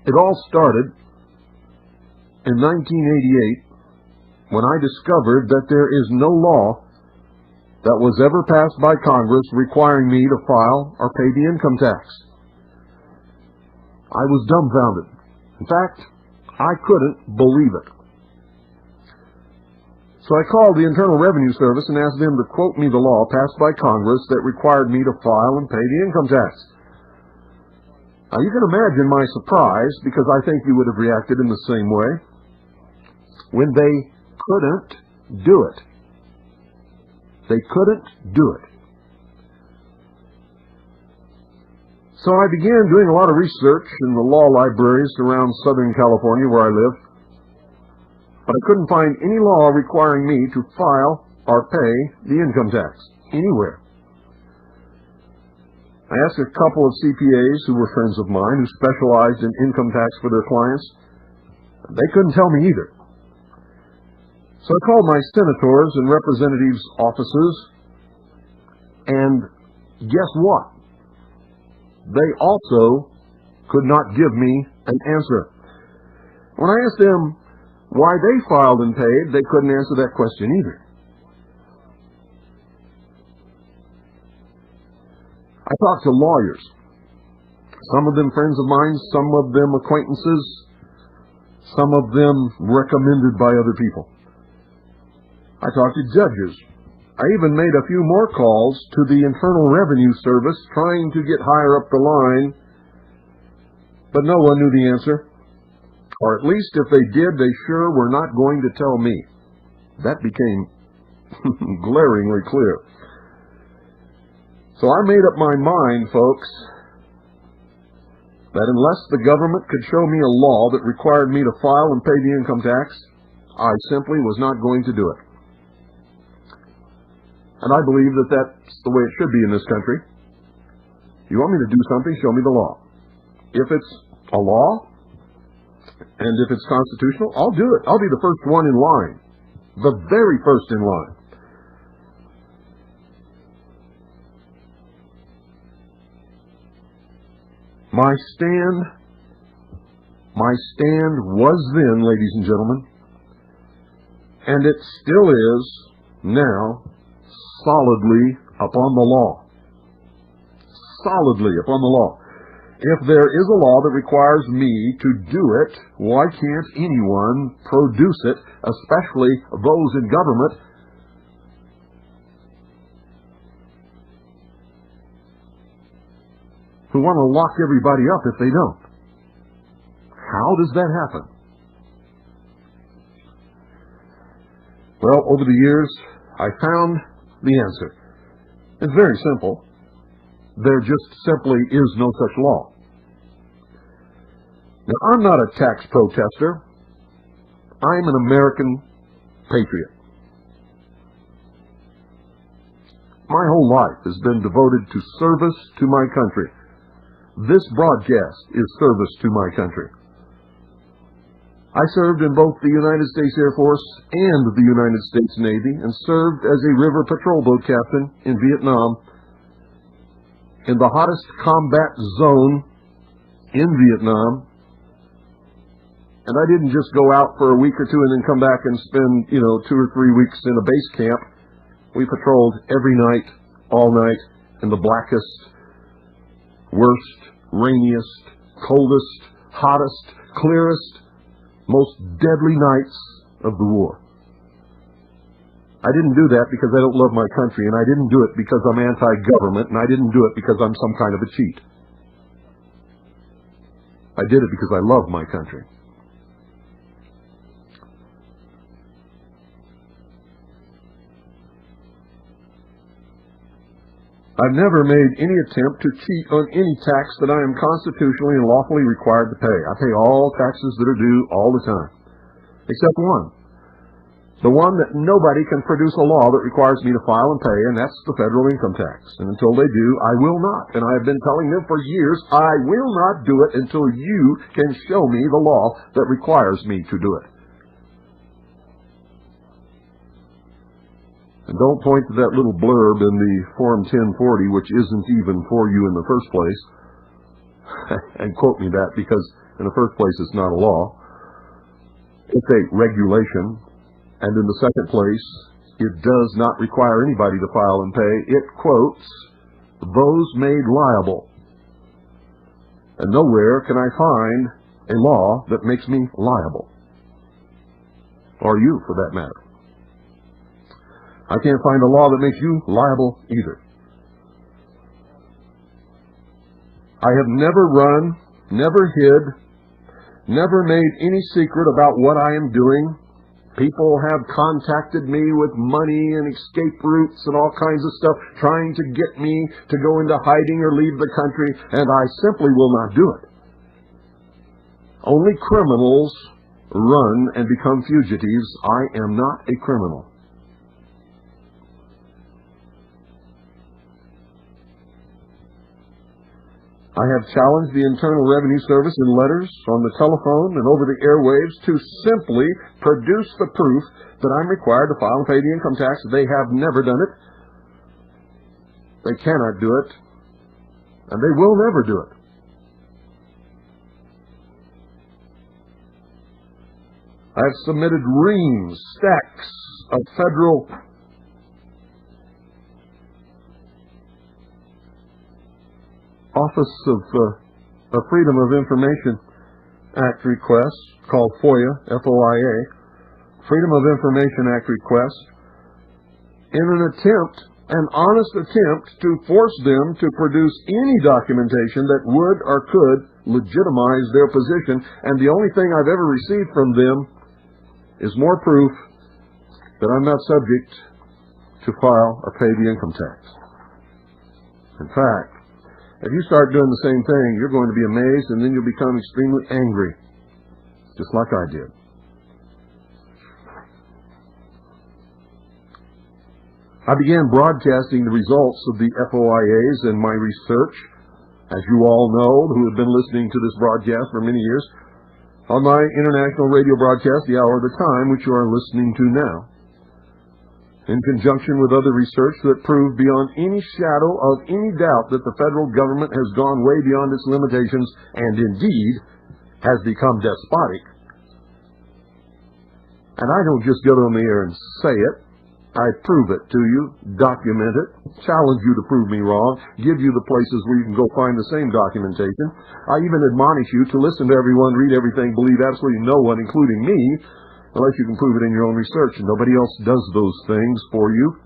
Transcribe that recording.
It all started in 1988 when I discovered that there is no law that was ever passed by Congress requiring me to file or pay the income tax. I was dumbfounded. In fact, I couldn't believe it. So I called the Internal Revenue Service and asked them to quote me the law passed by Congress that required me to file and pay the income tax. Now you can imagine my surprise, because I think you would have reacted in the same way, when they couldn't do it. They couldn't do it. So I began doing a lot of research in the law libraries around Southern California where I live, but I couldn't find any law requiring me to file or pay the income tax anywhere. I asked a couple of CPAs who were friends of mine who specialized in income tax for their clients. They couldn't tell me either. So I called my senators and representatives' offices, and guess what? They also could not give me an answer. When I asked them why they filed and paid, they couldn't answer that question either. I talked to lawyers, some of them friends of mine, some of them acquaintances, some of them recommended by other people. I talked to judges. I even made a few more calls to the Internal Revenue Service trying to get higher up the line, but no one knew the answer. Or at least if they did, they sure were not going to tell me. That became glaringly clear. So I made up my mind, folks, that unless the government could show me a law that required me to file and pay the income tax, I simply was not going to do it. And I believe that that's the way it should be in this country. You want me to do something, show me the law. If it's a law, and if it's constitutional, I'll do it. I'll be the first one in line. The very first in line. My stand was then, ladies and gentlemen, and it still is now, solidly upon the law. Solidly upon the law. If there is a law that requires me to do it, why can't anyone produce it, especially those in government? Who want to lock everybody up if they don't. How does that happen? Well, over the years, I found the answer. It's very simple. There just simply is no such law. Now, I'm not a tax protester. I'm an American patriot. My whole life has been devoted to service to my country. This broadcast is service to my country. I served in both the United States Air Force and the United States Navy, and served as a river patrol boat captain in Vietnam, in the hottest combat zone in Vietnam. And I didn't just go out for a week or two and then come back and spend, 2 or 3 weeks in a base camp. We patrolled every night, all night, in the blackest, worst, rainiest, coldest, hottest, clearest, most deadly nights of the war. I didn't do that because I don't love my country, and I didn't do it because I'm anti-government, and I didn't do it because I'm some kind of a cheat. I did it because I love my country. I've never made any attempt to cheat on any tax that I am constitutionally and lawfully required to pay. I pay all taxes that are due all the time, except one. The one that nobody can produce a law that requires me to file and pay, and that's the federal income tax. And until they do, I will not. And I have been telling them for years, I will not do it until you can show me the law that requires me to do it. And don't point to that little blurb in the Form 1040, which isn't even for you in the first place, and quote me that, because In the first place, it's not a law. It's a regulation. And in the second place, it does not require anybody to file and pay. It quotes those made liable. And nowhere can I find a law that makes me liable. Or you, for that matter. I can't find a law that makes you liable either. I have never run, never hid, never made any secret about what I am doing. People have contacted me with money and escape routes and all kinds of stuff, trying to get me to go into hiding or leave the country, and I simply will not do it. Only criminals run and become fugitives. I am not a criminal. I have challenged the Internal Revenue Service in letters, on the telephone, and over the airwaves to simply produce the proof that I'm required to file and pay the income tax. They have never done it. They cannot do it. And they will never do it. I have submitted reams, stacks of federal Office of Freedom of Information Act requests, called FOIA, F-O-I-A, Freedom of Information Act requests, in an honest attempt to force them to produce any documentation that would or could legitimize their position, and the only thing I've ever received from them is more proof that I'm not subject to file or pay the income tax. In fact, if you start doing the same thing, you're going to be amazed, and then you'll become extremely angry, just like I did. I began broadcasting the results of the FOIAs and my research, as you all know who have been listening to this broadcast for many years, on my international radio broadcast, The Hour of the Time, which you are listening to now, in conjunction with other research that proved beyond any shadow of any doubt that the federal government has gone way beyond its limitations and indeed has become despotic. And I don't just get on the air and say it. I prove it to you, document it, challenge you to prove me wrong, give you the places where you can go find the same documentation. I even admonish you to listen to everyone, read everything, believe absolutely no one, including me, unless you can prove it in your own research. And nobody else does those things for you.